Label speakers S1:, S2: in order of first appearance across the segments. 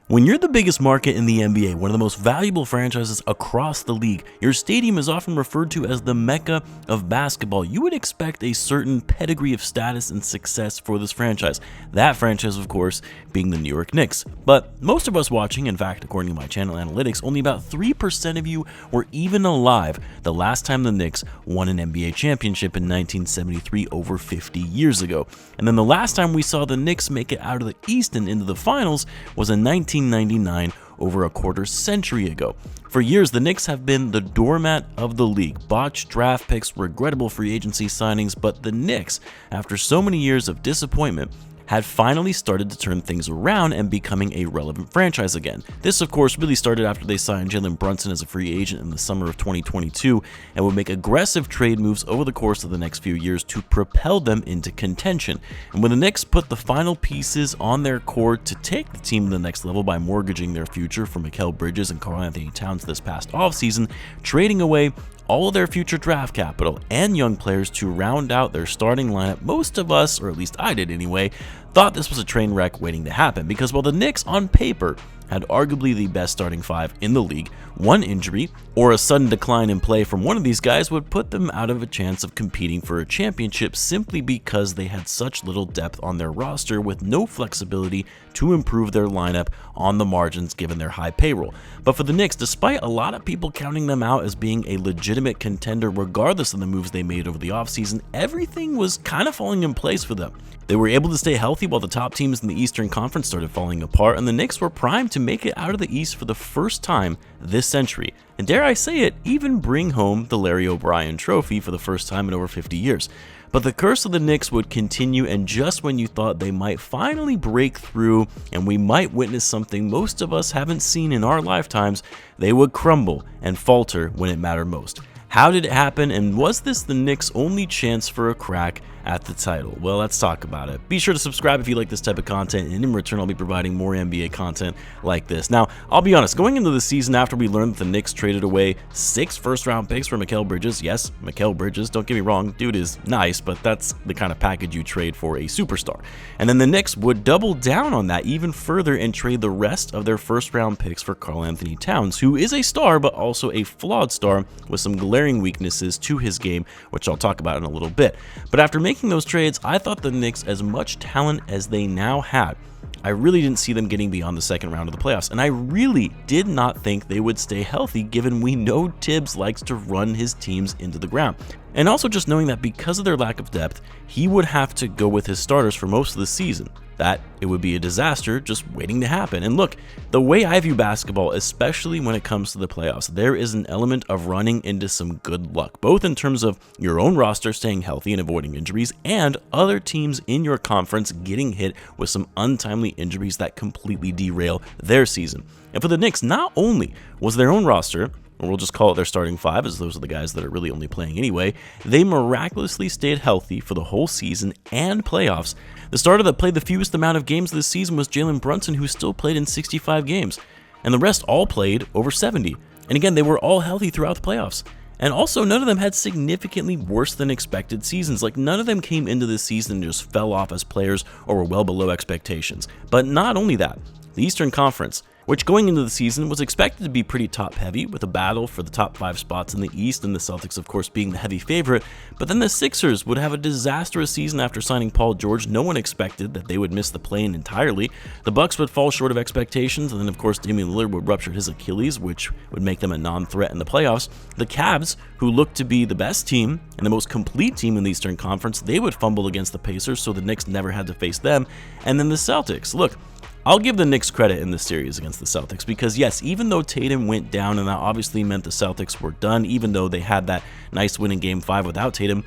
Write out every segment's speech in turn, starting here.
S1: When you're the biggest market in the NBA, one of the most valuable franchises across the league, your stadium is often referred to as the Mecca of basketball. You would expect a certain pedigree of status and success for this franchise. That franchise, of course, being the New York Knicks. But most of us watching, in fact, according to my channel analytics, only about 3% of you were even alive the last time the Knicks won an NBA championship in 1973, over 50 years ago. And then the last time we saw the Knicks make it out of the East and into the finals was in 1999, over a quarter century ago. For years, the Knicks have been the doormat of the league. Botched draft picks, regrettable free agency signings, but the Knicks, after so many years of disappointment, had finally started to turn things around and becoming a relevant franchise again. This, of course, really started after they signed Jalen Brunson as a free agent in the summer of 2022 and would make aggressive trade moves over the course of the next few years to propel them into contention. And when the Knicks put the final pieces on their court to take the team to the next level by mortgaging their future for Mikal Bridges and Karl-Anthony Towns this past offseason, trading away all of their future draft capital and young players to round out their starting lineup, most of us, or at least I did anyway, thought this was a train wreck waiting to happen, because while the Knicks on paper had arguably the best starting five in the league, one injury or a sudden decline in play from one of these guys would put them out of a chance of competing for a championship simply because they had such little depth on their roster with no flexibility to improve their lineup on the margins given their high payroll. But for the Knicks, despite a lot of people counting them out as being a legitimate contender regardless of the moves they made over the offseason, everything was kind of falling in place for them. They were able to stay healthy while the top teams in the Eastern Conference started falling apart, and the Knicks were primed to make it out of the East for the first time this century. And dare I say it, even bring home the Larry O'Brien trophy for the first time in over 50 years. But the curse of the Knicks would continue, and just when you thought they might finally break through and we might witness something most of us haven't seen in our lifetimes, they would crumble and falter when it mattered most. How did it happen, and was this the Knicks' only chance for a crack at the title? Well, let's talk about it. Be sure to subscribe if you like this type of content, and in return I'll be providing more NBA content like this. Now, I'll be honest, going into the season after we learned that the Knicks traded away 6 first-round picks for Mikal Bridges, yes, Mikal Bridges, don't get me wrong, dude is nice, but that's the kind of package you trade for a superstar. And then the Knicks would double down on that even further and trade the rest of their first-round picks for Karl-Anthony Towns, who is a star but also a flawed star with some glaring weaknesses to his game, which I'll talk about in a little bit. But after making those trades, I thought the Knicks, as much talent as they now had, I really didn't see them getting beyond the second round of the playoffs, and I really did not think they would stay healthy given we know Tibbs likes to run his teams into the ground. And also just knowing that because of their lack of depth, he would have to go with his starters for most of the season. That it would be a disaster just waiting to happen. And look, the way I view basketball, especially when it comes to the playoffs, there is an element of running into some good luck, both in terms of your own roster staying healthy and avoiding injuries, and other teams in your conference getting hit with some untimely injuries that completely derail their season. And for the Knicks, not only was their own roster, or we'll just call it their starting five, as those are the guys that are really only playing anyway, they miraculously stayed healthy for the whole season and playoffs. The starter that played the fewest amount of games this season was Jalen Brunson, who still played in 65 games, and the rest all played over 70. And again, they were all healthy throughout the playoffs. And also, none of them had significantly worse than expected seasons. Like, none of them came into this season and just fell off as players or were well below expectations. But not only that, the Eastern Conference, which going into the season was expected to be pretty top-heavy with a battle for the top 5 spots in the East, and the Celtics of course being the heavy favorite, but then the Sixers would have a disastrous season after signing Paul George. No one expected that they would miss the play-in entirely. The Bucks would fall short of expectations, and then of course Damian Lillard would rupture his Achilles, which would make them a non-threat in the playoffs. The Cavs, who looked to be the best team and the most complete team in the Eastern Conference, they would fumble against the Pacers, so the Knicks never had to face them. And then the Celtics, look, I'll give the Knicks credit in this series against the Celtics because, yes, even though Tatum went down, and that obviously meant the Celtics were done, even though they had that nice win in Game 5 without Tatum,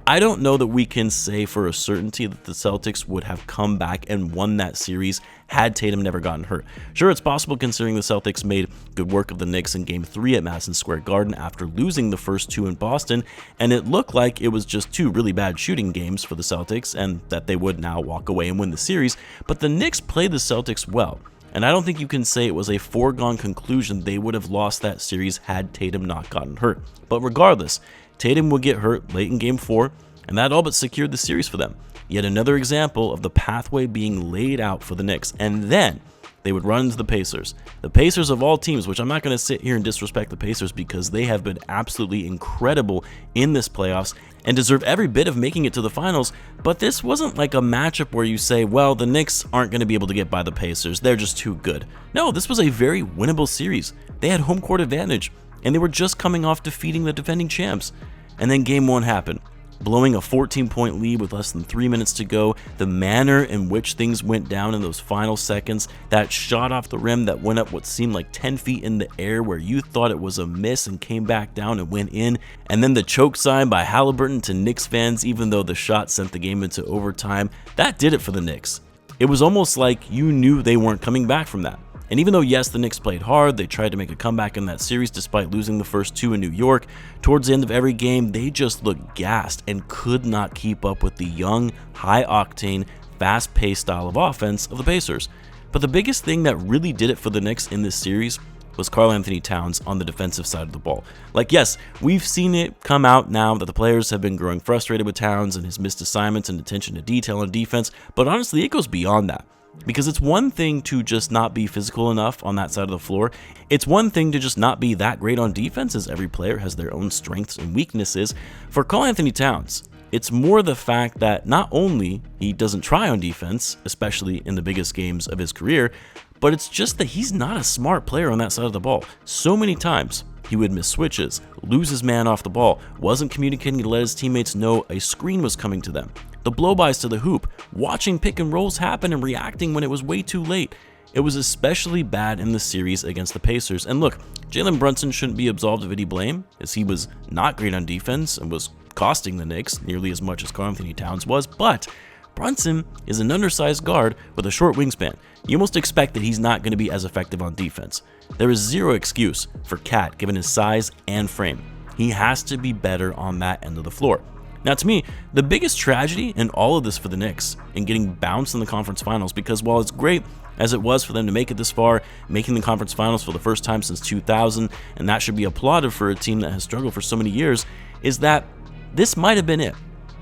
S1: I don't know that we can say for a certainty that the Celtics would have come back and won that series had Tatum never gotten hurt. Sure, it's possible considering the Celtics made good work of the Knicks in Game 3 at Madison Square Garden after losing the first 2 in Boston, and it looked like it was just 2 really bad shooting games for the Celtics and that they would now walk away and win the series, but the Knicks played the Celtics well. And I don't think you can say it was a foregone conclusion they would have lost that series had Tatum not gotten hurt. But regardless, Tatum would get hurt late in Game 4, and that all but secured the series for them. Yet another example of the pathway being laid out for the Knicks. And then, they would run into the Pacers. The Pacers of all teams, which I'm not going to sit here and disrespect the Pacers because they have been absolutely incredible in this playoffs and deserve every bit of making it to the finals, but this wasn't like a matchup where you say, well, the Knicks aren't going to be able to get by the Pacers, they're just too good. No, this was a very winnable series. They had home court advantage, and they were just coming off defeating the defending champs. And then game 1 happened. Blowing a 14-point lead with less than 3 minutes to go, the manner in which things went down in those final seconds, that shot off the rim that went up what seemed like 10 feet in the air where you thought it was a miss and came back down and went in, and then the choke sign by Halliburton to Knicks fans even though the shot sent the game into overtime, that did it for the Knicks. It was almost like you knew they weren't coming back from that. And even though, yes, the Knicks played hard, they tried to make a comeback in that series despite losing the first 2 in New York, towards the end of every game, they just looked gassed and could not keep up with the young, high-octane, fast-paced style of offense of the Pacers. But the biggest thing that really did it for the Knicks in this series was Karl-Anthony Towns on the defensive side of the ball. Like, yes, we've seen it come out now that the players have been growing frustrated with Towns and his missed assignments and attention to detail on defense, but honestly, it goes beyond that. Because it's one thing to just not be physical enough on that side of the floor. It's one thing to just not be that great on defense, as every player has their own strengths and weaknesses. For Karl-Anthony Towns, it's more the fact that not only he doesn't try on defense, especially in the biggest games of his career, but it's just that he's not a smart player on that side of the ball. So many times, he would miss switches, lose his man off the ball, wasn't communicating to let his teammates know a screen was coming to them. The blow-bys to the hoop, watching pick and rolls happen and reacting when it was way too late. It was especially bad in the series against the Pacers. And look, Jalen Brunson shouldn't be absolved of any blame, as he was not great on defense and was costing the Knicks nearly as much as Karl-Anthony Towns was, but Brunson is an undersized guard with a short wingspan. You almost expect that he's not going to be as effective on defense. There is zero excuse for Cat given his size and frame. He has to be better on that end of the floor. Now, to me, the biggest tragedy in all of this for the Knicks in getting bounced in the conference finals, because while it's great as it was for them to make it this far, making the conference finals for the first time since 2000, and that should be applauded for a team that has struggled for so many years, is that this might have been it.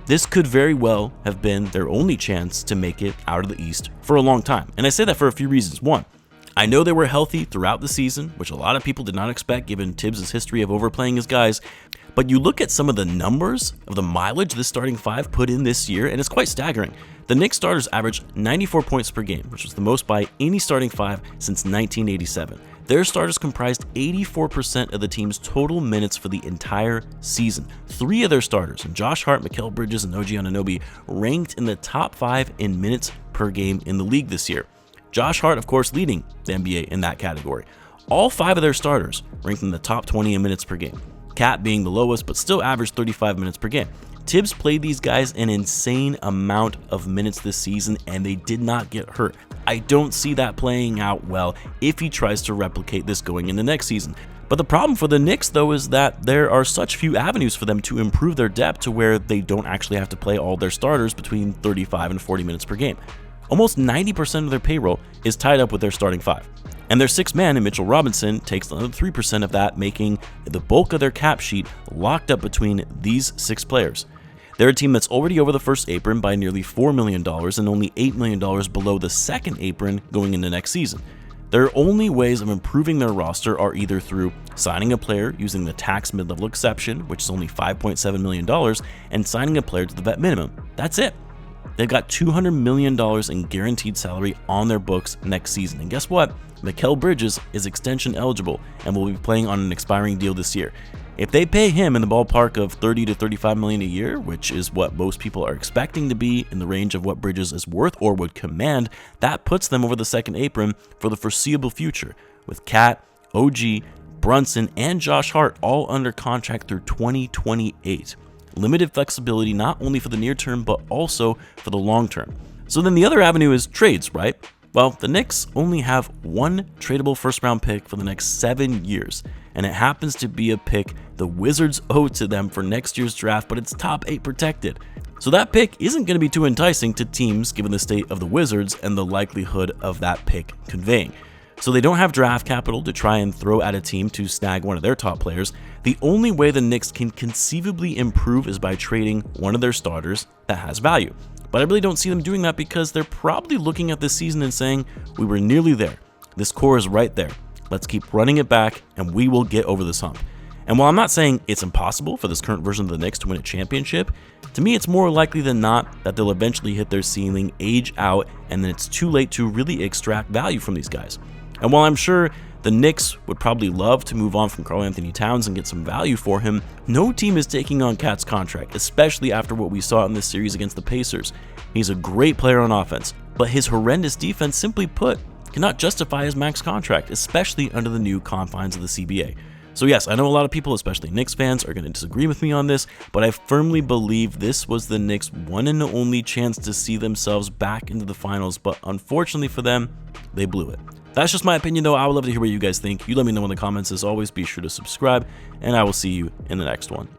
S1: This could very well have been their only chance to make it out of the East for a long time. And I say that for a few reasons. One, I know they were healthy throughout the season, which a lot of people did not expect given Tibbs' history of overplaying his guys. But you look at some of the numbers of the mileage this starting five put in this year, and it's quite staggering. The Knicks starters averaged 94 points per game, which was the most by any starting five since 1987. Their starters comprised 84% of the team's total minutes for the entire season. 3 of their starters, and Josh Hart, Mikal Bridges, and OG Anunoby, ranked in the top 5 in minutes per game in the league this year. Josh Hart, of course, leading the NBA in that category. All 5 of their starters ranked in the top 20 in minutes per game. Cat being the lowest, but still averaged 35 minutes per game. Tibbs played these guys an insane amount of minutes this season, and they did not get hurt. I don't see that playing out well if he tries to replicate this going into next season. But the problem for the Knicks, though, is that there are such few avenues for them to improve their depth to where they don't actually have to play all their starters between 35 and 40 minutes per game. Almost 90% of their payroll is tied up with their starting 5. And their 6th man in Mitchell Robinson takes another 3% of that, making the bulk of their cap sheet locked up between these 6 players. They're a team that's already over the first apron by nearly $4 million and only $8 million below the second apron going into next season. Their only ways of improving their roster are either through signing a player using the tax mid-level exception, which is only $5.7 million, and signing a player to the vet minimum. That's it. They've got $200 million in guaranteed salary on their books next season. And guess what? Mikal Bridges is extension eligible and will be playing on an expiring deal this year. If they pay him in the ballpark of $30 to $35 million a year, which is what most people are expecting to be in the range of what Bridges is worth or would command, that puts them over the second apron for the foreseeable future, with Cat, OG, Brunson, and Josh Hart all under contract through 2028. Limited flexibility not only for the near term, but also for the long term. So then the other avenue is trades, right? Well, the Knicks only have one tradable first-round pick for the next 7 years, and it happens to be a pick the Wizards owe to them for next year's draft, but it's top 8 protected. So that pick isn't going to be too enticing to teams given the state of the Wizards and the likelihood of that pick conveying. So they don't have draft capital to try and throw at a team to snag one of their top players. The only way the Knicks can conceivably improve is by trading one of their starters that has value. But I really don't see them doing that because they're probably looking at this season and saying, we were nearly there. This core is right there. Let's keep running it back and we will get over this hump. And while I'm not saying it's impossible for this current version of the Knicks to win a championship, to me it's more likely than not that they'll eventually hit their ceiling, age out, and then it's too late to really extract value from these guys. And while I'm sure the Knicks would probably love to move on from Karl-Anthony Towns and get some value for him, no team is taking on KAT's contract, especially after what we saw in this series against the Pacers. He's a great player on offense, but his horrendous defense, simply put, cannot justify his max contract, especially under the new confines of the CBA. So yes, I know a lot of people, especially Knicks fans, are going to disagree with me on this, but I firmly believe this was the Knicks' one and only chance to see themselves back into the finals, but unfortunately for them, they blew it. That's just my opinion though. I would love to hear what you guys think. You let me know in the comments. As always, be sure to subscribe, and I will see you in the next one.